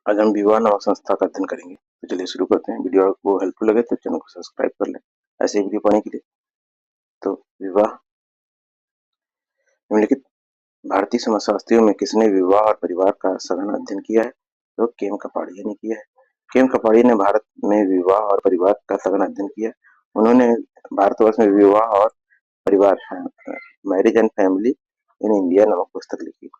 आज हम विवाह नामक संस्था का अध्ययन करेंगे। तो चलिए शुरू करते हैं। वीडियो आपको हेल्पफुल लगे तो चैनल को सब्सक्राइब कर लें ऐसे ही वीडियो पाने के लिए। तो विवाह निम्नलिखित भारतीय समाजशास्त्रियों में किसने विवाह और परिवार का सघन अध्ययन किया है? तो केम कपाड़िया ने किया है। केम कपाड़िया ने भारत में विवाह और परिवार का सघन अध्ययन किया। उन्होंने भारतवर्ष में विवाह और परिवार marriage and family in India नामक पुस्तक लिखी।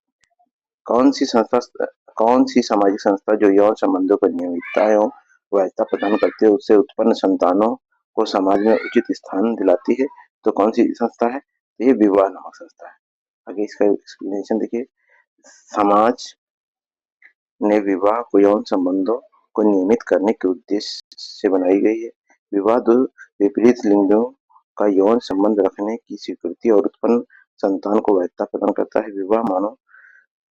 कौन सी सामाजिक संस्था जो यौन संबंधों पर नियमितता एवं वैधता प्रदान करती है उससे उत्पन्न संतानों को समाज में उचित स्थान दिलाती है? तो कौन सी संस्था है? ये विवाह नामक संस्था है। आगे इसका एक्सप्लेनेशन देखिए। समाज ने विवाह को यौन संबंधों को नियमित करने के उद्देश्य से बनाई गई है। विवाह दो विपरीत लिंगों का यौन संबंध रखने की स्वीकृति और उत्पन्न संतान को वैधता प्रदान करता है। विवाह मानव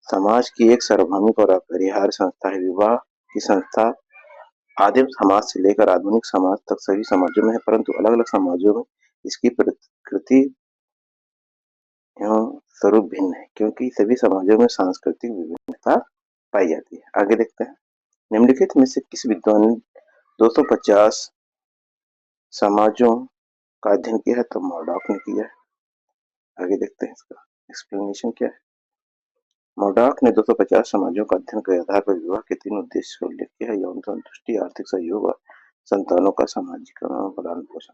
समाज की एक सार्वभौमिक और अपरिहार्य संस्था है। विवाह की संस्था आदिम समाज से लेकर आधुनिक समाज तक सभी समाजों में है, परंतु अलग-अलग समाजों में इसकी प्रकृति एवं स्वरूप भिन्न है, क्योंकि सभी समाजों में सांस्कृतिक विभिन्नता पाई जाती है। आगे देखते हैं। निम्नलिखित में से किस विद्वान ने 250 समाजों का अध्ययन किया है? तो मर्डॉक ने किया है। आगे देखते हैं इसका एक्सप्लेनेशन क्या है। मर्डॉक ने 250 समाजों का अध्ययन के आधार पर विवाह के 3 उद्देश्य का उल्लेख किया है: यौन संतुष्टि, आर्थिक सहयोग और संतानों का सामाजिक पालन पोषण।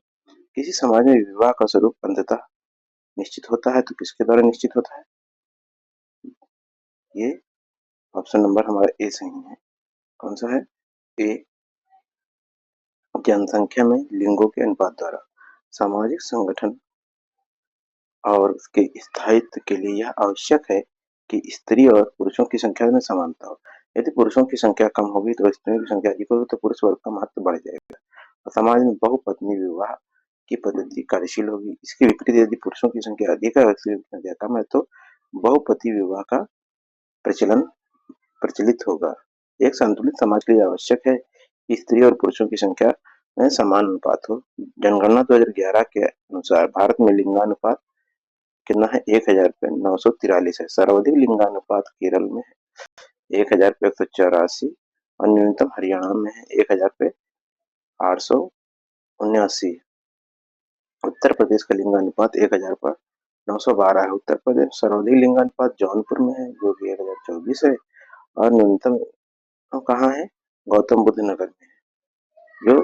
किसी समाज में विवाह का स्वरूप अंततः निश्चित होता है, तो किसके द्वारा निश्चित होता है? ये ऑप्शन नंबर हमारा ए सही है। कौन सा है? ए, जनसंख्या में लिंगों के अनुपात द्वारा। सामाजिक संगठन और उसके स्थायित्व के लिए यह आवश्यक है कि स्त्री और पुरुषों की संख्या में समानता हो। यदि पुरुषों की संख्या कम होगी तो स्त्रियों की संख्या अधिक होगी, तो पुरुष वर्ग का महत्व बढ़ जाएगा और समाज में बहुपत्नी विवाह की पद्धति कार्यशील होगी। इसके विपरीत यदि पुरुषों की संख्या अधिक है और स्त्रियों की संख्या कम है तो बहुपति विवाह का प्रचलन प्रचलित होगा। एक संतुलित समाज के लिए आवश्यक है कि स्त्री और पुरुषों की संख्या में समान अनुपात हो। जनगणना 2011 के अनुसार भारत में लिंगानुपात कितना है? 1000 पे 943 है। सर्वाधिक लिंगानुपात केरल में है 1000 पे 184 और न्यूनतम हरियाणा में है 1000 पे 879। उत्तर प्रदेश का लिंगानुपात 1000 पर 912 है। उत्तर प्रदेश सर्वाधिक लिंगानुपात जौनपुर में है जो कि 1024 है और न्यूनतम कहाँ है? गौतम बुद्ध नगर में है जो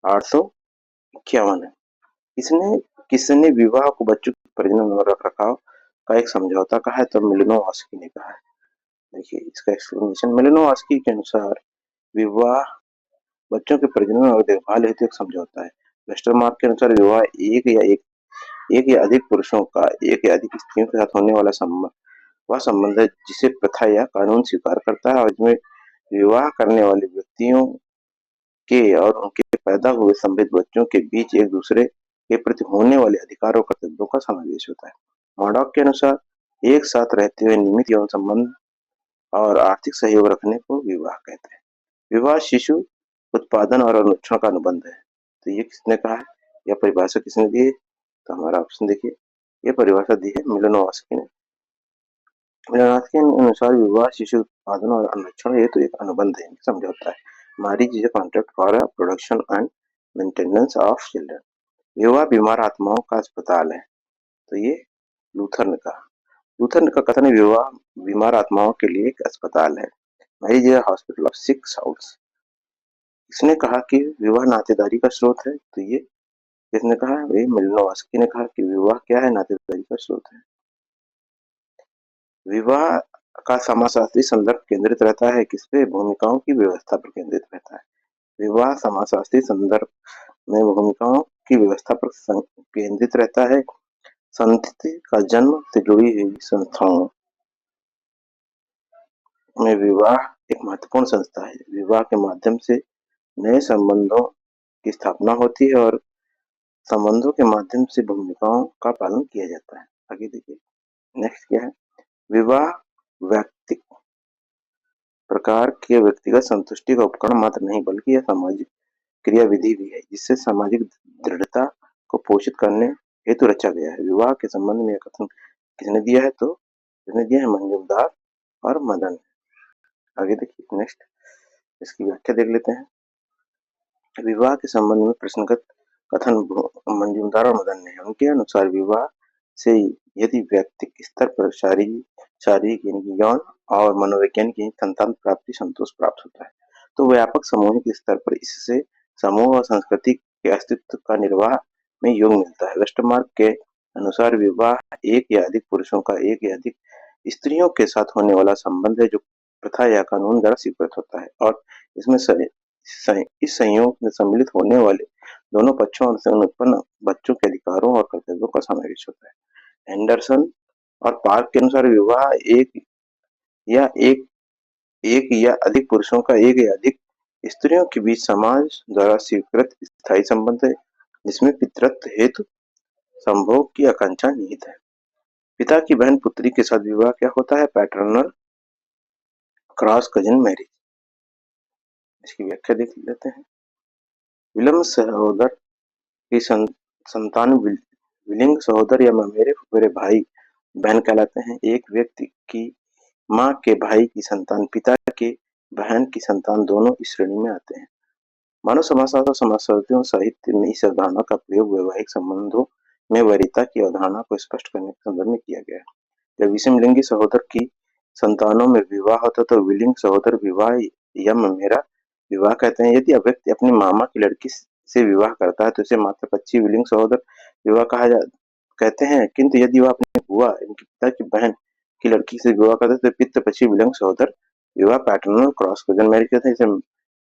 851 है। इसने किसने विवाह को बच्चों के प्रजनन और रखरखाव का एक समझौता कहा है? तो मिलिनोवस्की ने कहा है। देखिए इसका एक्सप्लेनेशन। मिलिनोवस्की के अनुसार विवाह बच्चों के प्रजनन और देखभाल हेतु एक समझौता है। वेस्टरमार्क के अनुसार विवाह एक या अधिक पुरुषों का एक या अधिक स्त्रियों के साथ होने वाला वह संबंध है जिसे प्रथा या कानून स्वीकार करता है और इसमें विवाह करने वाले व्यक्तियों के और उनके पैदा हुए संभित बच्चों के बीच एक दूसरे के प्रति होने वाले अधिकारों और कर्तव्यों का समावेश होता है। मर्डॉक के अनुसार एक साथ रहते हुए नियमित यौन संबंध और आर्थिक सहयोग रखने को विवाह कहते हैं। विवाह शिशु उत्पादन और अनुरक्षण का अनुबंध है। तो ये किसने कहा है? यह परिभाषा किसने दी है? तो हमारा ऑप्शन देखिए। ये परिभाषा दी है मिलिनोवस्की ने। मिलिनोवस्की के अनुसार विवाह शिशु उत्पादन और अनुरक्षण हेतु एक अनुबंध है, समझौता है। Marriage is a contract for a production and maintenance of children. विवाह बीमार आत्माओं का अस्पताल है। तो ये लूथर ने कहा। लूथर का कथन है विवाह बीमार आत्माओं के लिए एक अस्पताल है। Marriage is a hospital of sick souls. इसने कहा कि विवाह नातेदारी का स्रोत है। तो ये किसने कहा? ये मिलिनोवस्की ने कहा कि विवाह क्या है? नातेदारी का स्रोत है। विवाह का समाजशास्त्री संदर्भ केंद्रित रहता है किस पे? भूमिकाओं की व्यवस्था पर केंद्रित रहता है। विवाह समाजशास्त्री संदर्भ में भूमिकाओं की व्यवस्था पर केंद्रित रहता है। संतति का जन्म से जुड़ी हुई संस्थाओं में विवाह एक महत्वपूर्ण संस्था है। विवाह के माध्यम से नए संबंधों की स्थापना होती है और संबंधों के माध्यम से भूमिकाओं का पालन किया जाता है। आगे देखिए नेक्स्ट क्या है। विवाह व्यक्ति प्रकार के व्यक्तिगत संतुष्टि का उपकरण मात्र नहीं बल्कि यह सामाजिक क्रियाविधि भी है जिससे सामाजिक दृढ़ता को पोषित करने हेतु रचा गया है। विवाह के संबंध में यह कथन किसने दिया है? तो किसने दिया है? मंजूमदार और मदन। आगे देखिए नेक्स्ट। इसकी व्याख्या देख लेते हैं। विवाह के संबंध में प्रश्नगत कथन मंजूमदार और मदन ने हैं। उनके अनुसार विवाह से यदि व्यक्तिक स्तर पर शारीरिक यानी कि यौन और मनोवैज्ञानिक यानी संतान प्राप्ति संतोष प्राप्त होता है, तो व्यापक सामूहिक स्तर पर इससे समूह और संस्कृति के अस्तित्व का निर्वाह में योग मिलता है। वेस्टरमार्क के अनुसार विवाह एक या अधिक पुरुषों का एक या अधिक स्त्रियों के साथ होने वाला संबंध है जो प्रथा या कानून द्वारा स्वीकृत होता है और इसमें इस संयोग में सम्मिलित होने वाले दोनों पक्षों और से उत्पन्न बच्चों के अधिकारों और कर्तव्यों का समावेश होता है। एंडरसन और पार्क के अनुसार विवाह या एक एक या अधिक पुरुषों का एक या अधिक स्त्रियों के बीच समाज द्वारा स्वीकृत स्थायी संबंध है जिसमें पितृत्व हेतु संभोग की आकांक्षा निहित है। पिता की बहन पुत्री के साथ विवाह क्या होता है? Paternal cross cousin marriage. इसकी व्याख्या देख लेते हैं। विलम्ब सहोदर की संतान विलिंग सहोदर या ममेरे फुफेरे भाई बहन कहलाते हैं। एक व्यक्ति की माँ के भाई की संतान पिता के बहन की संतान दोनों इस श्रेणी में आते हैं। मानव समाजशास्त्र और समाजशास्त्रियों साहित्य में इस अवधारणा का प्रयोग वैवाहिक संबंधों में वरीयता की अवधारणा को स्पष्ट करने के संदर्भ में किया गया है। जब विषमलिंगी सहोदर की संतानों में विवाह होता तो विलिंग सहोदर विवाह या ममेरा विवाह कहते हैं। यदि व्यक्ति अपनी मामा की लड़की से विवाह करता है तो इसे मातृपक्षीय विलिंग सहोदर विवाह कहते हैं, किंतु यदि वह अपनी बुआ इनके पिता की बहन की लड़की से विवाह करता है तो पितृपक्षीय विलिंग सहोदर विवाह पैटर्नल क्रॉस कजन मैरिज कहते हैं। इसे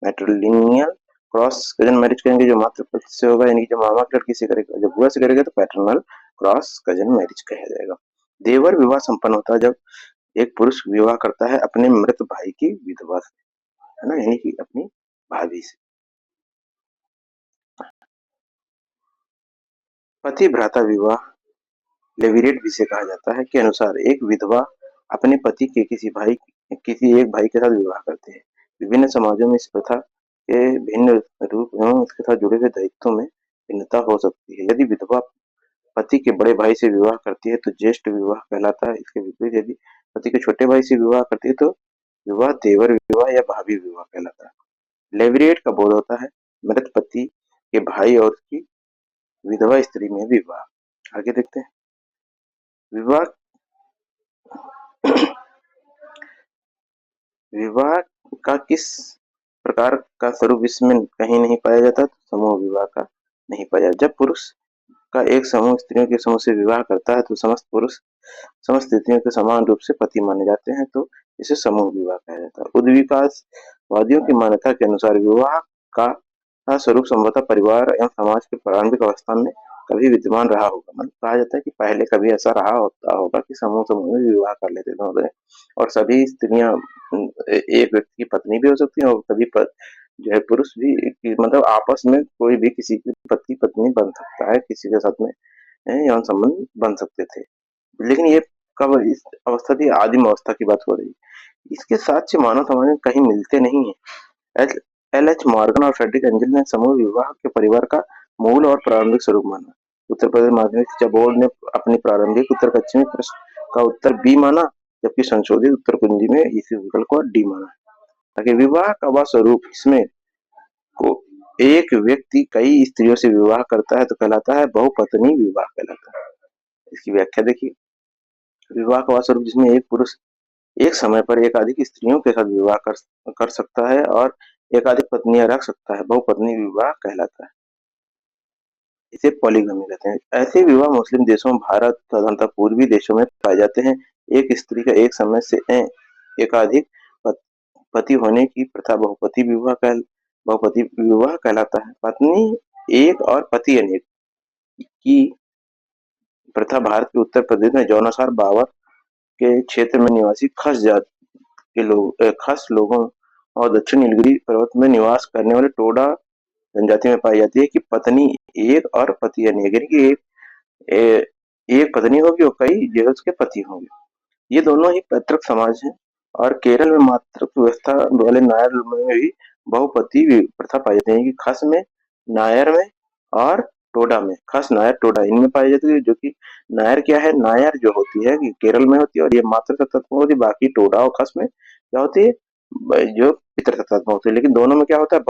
मैट्रिलिनियल क्रॉस कजन मैरिज कहेंगे जो मातृपक्ष से होगा, यानी कि जो मामा की लड़की से करेगा, जब बुआ से करेगा तो पैटर्नल क्रॉस कजन मैरिज कहा जाएगा। देवर विवाह संपन्न होता है जब एक पुरुष विवाह करता है अपने मृत भाई की विधवा से, है ना, यानी कि अपनी भाभी से। पति भ्राता विवाह लेविरेट विषय कहा जाता है के अनुसार एक विधवा अपने पति के किसी एक भाई के साथ विवाह करते हैं। विभिन्न समाजों में इस प्रथा के भिन्न रूप एवं इसके साथ जुड़े हुए दायित्वों में भिन्नता हो सकती है। यदि विधवा पति के बड़े भाई से विवाह करती है तो ज्येष्ठ विवाह कहलाता है। इसके विपरीत यदि पति के छोटे भाई से विवाह करती है तो विवाह देवर विवाह या भाभी विवाह कहलाता है। लेविरेट का बोध होता है मृत पति के भाई और उसकी विधवा स्त्री में विवाह। आगे देखते हैं। विवाह विवाह का किस प्रकार का स्वरूप इसमें कहीं नहीं पाया जाता तो समूह विवाह का नहीं पाया जाता। जब पुरुष का एक समूह स्त्रियों के समूह से विवाह करता है तो समस्त पुरुष समस्त स्त्रियों के समान रूप से पति माने जाते हैं, तो इसे समूह विवाह कहा जाता है। उद्विकासवादियों की मान्यता के अनुसार विवाह का स्वरूप संभवतः परिवार एवं समाज के प्रारंभिक अवस्था में कभी विद्यमान रहा होगा। मतलब कहा जाता है कि पहले कभी ऐसा रहा होगा कि समूह समूह में विवाह कर लेते थे और सभी स्त्रियां एक व्यक्ति की पत्नी भी हो सकती है और कभी जो है पुरुष भी, मतलब आपस में कोई भी किसी की पति पत्नी बन सकता है, किसी के साथ में यौन संबंध बन सकते थे। लेकिन ये कब इस अवस्था थी? आदिम अवस्था की बात हो रही है। इसके साक्ष्य मानव समाज में कहीं मिलते नहीं है। एल एच मॉर्गन और फ्रेडरिक एंजल ने समूह विवाह के परिवार का मूल और प्रारंभिक स्वरूप माना। उत्तर प्रदेश माध्यमिक शिक्षा बोर्ड ने अपनी प्रारंभिक उत्तर पश्चिमी प्रश्न का उत्तर बी माना, जबकि संशोधित उत्तर कुंजी में इसी विकल्प को डी माना। ताकि विवाह का वह स्वरूप इसमें को एक व्यक्ति कई स्त्रियों से विवाह करता है तो कहलाता है बहुपत्नी विवाह कहलाता है। इसकी व्याख्या देखिए। विवाह का वह स्वरूप जिसमें एक पुरुष एक समय पर एकाधिक स्त्रियों के साथ विवाह कर सकता है और एकाधिक पत्नियां रख सकता है, बहुपत्नी विवाह कहलाता है। इसे पॉलीगमी कहते हैं। ऐसे विवाह मुस्लिम देशों, भारत तथा पूर्वी देशों में पाए जाते हैं। एक स्त्री का एक समय से एकाधिक पति होने की प्रथा बहुपति विवाह कहलाता है। पत्नी एक और पति अनेक की प्रथा भारत के उत्तर प्रदेश में जौनासार बावर के क्षेत्र में निवासी खस लोगों और दक्षिण नीलगिरी पर्वत में निवास करने वाले टोडा जनजाति में पाई जाती है कि पत्नी एक और पति अनेक, यानी कि एक पत्नी होगी और कई जो उसके पति होंगे। ये दोनों ही पैतृक समाज हैं और केरल में मातृत्व व्यवस्था वाले नायर में भी बहुपति प्रथा पाई जाती है कि खस में, नायर में और टोडा में। खस, नायर, टोडा इनमें पाई जाती है। जो कि नायर क्या है? नायर जो होती है कि केरल में होती है और ये मातृत्व होती है। बाकी टोडा और खस में क्या होती है? जो पितृसत्तात्मक होते हैं, लेकिन दोनों में क्या होता है,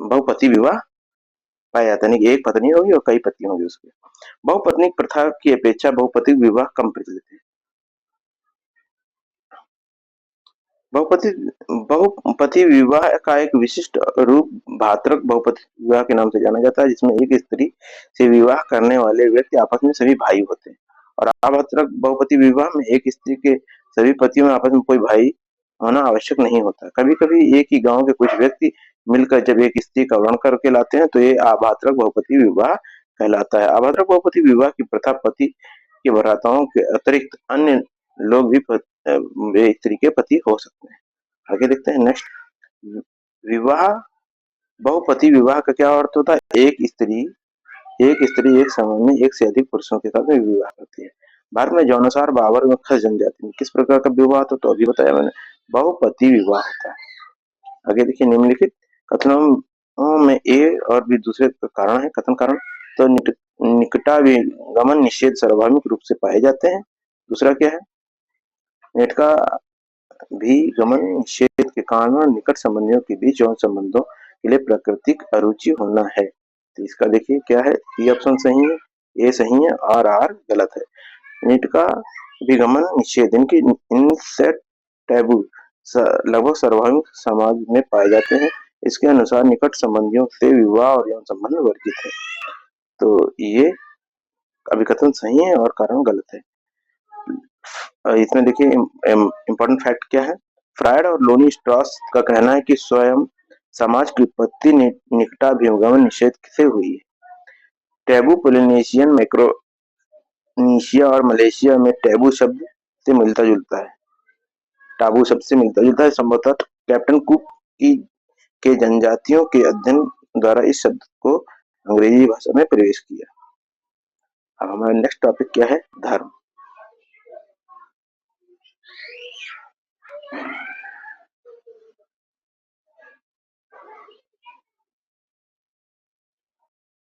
बहुपति विवाह पाया जाता है, यानी कि एक पत्नी होगी और कई पति होंगे उसके। बहुपत्नी प्रथा की अपेक्षा बहुपति विवाह कम प्रचलित है। बहुपति बहुपति विवाह का एक विशिष्ट रूप भातृक बहुपति विवाह के नाम से जाना जाता है, जिसमें एक स्त्री से विवाह करने वाले व्यक्ति आपस में सभी भाई होते हैं। और अभातृक बहुपति विवाह में एक स्त्री के सभी पतियों में आपस में कोई भाई होना आवश्यक नहीं होता। कभी कभी एक ही गांव के कुछ व्यक्ति मिलकर जब एक स्त्री का वर्ण करके लाते हैं तो ये अभातृक बहुपति विवाह कहलाता है। अभातृक बहुपति विवाह की प्रथा पति के भ्राताओं के अतिरिक्त अन्य लोग भी वे स्त्री के पति हो सकते हैं। आगे देखते हैं नेक्स्ट। विवाह बहुपति विवाह का क्या अर्थ होता है, एक स्त्री एक समय में एक से अधिक पुरुषों के साथ में विवाह करती है। भारत में जौनासार बाबर में खस जनजाति में किस प्रकार का विवाह होता है, तो अभी बताया मैंने, बहुपति विवाह होता है। आगे देखिए, निम्नलिखित कथनों में ए और बी दूसरे का कारण है। कथन कारण तो निकटाभिगमन निषेध सार्वभौमिक रूप से पाए जाते हैं। दूसरा क्या है, निकटा भी गमन निषेध के कारण निकट संबंधियों के बीच यौन संबंधों के लिए प्राकृतिक अरुचि होना है। तो इसका देखिए क्या है, ये ऑप्शन सही है, ए सही है और आर गलत है। नीट का विगमन निषेध इनकी इनसेट टैबू लगभग सार्वभौमिक समाज में पाए जाते हैं। इसके अनुसार निकट संबंधियों से विवाह और यौन संबंध वर्जित है। तो ये अभिकथन सही है और कारण गलत है। इसमें देखिए इम्पोर्टेंट फैक्ट क्या है, फ्रायड और लोनी स्ट्रॉस का कहना है कि स्वयं समाज की उत्पत्ति निकटाभिगमन निषेध से हुई है। टैबू पोलिनेशियन, माइक्रोनेशिया और मलेशिया में टैबू शब्द से मिलता जुलता है, टाबू शब्द से मिलता जुलता है। संभवतः कैप्टन कुक की के जनजातियों के अध्ययन द्वारा इस शब्द को अंग्रेजी भाषा में प्रवेश किया। अब हमारा नेक्स्ट टॉपिक क्या है, धर्म।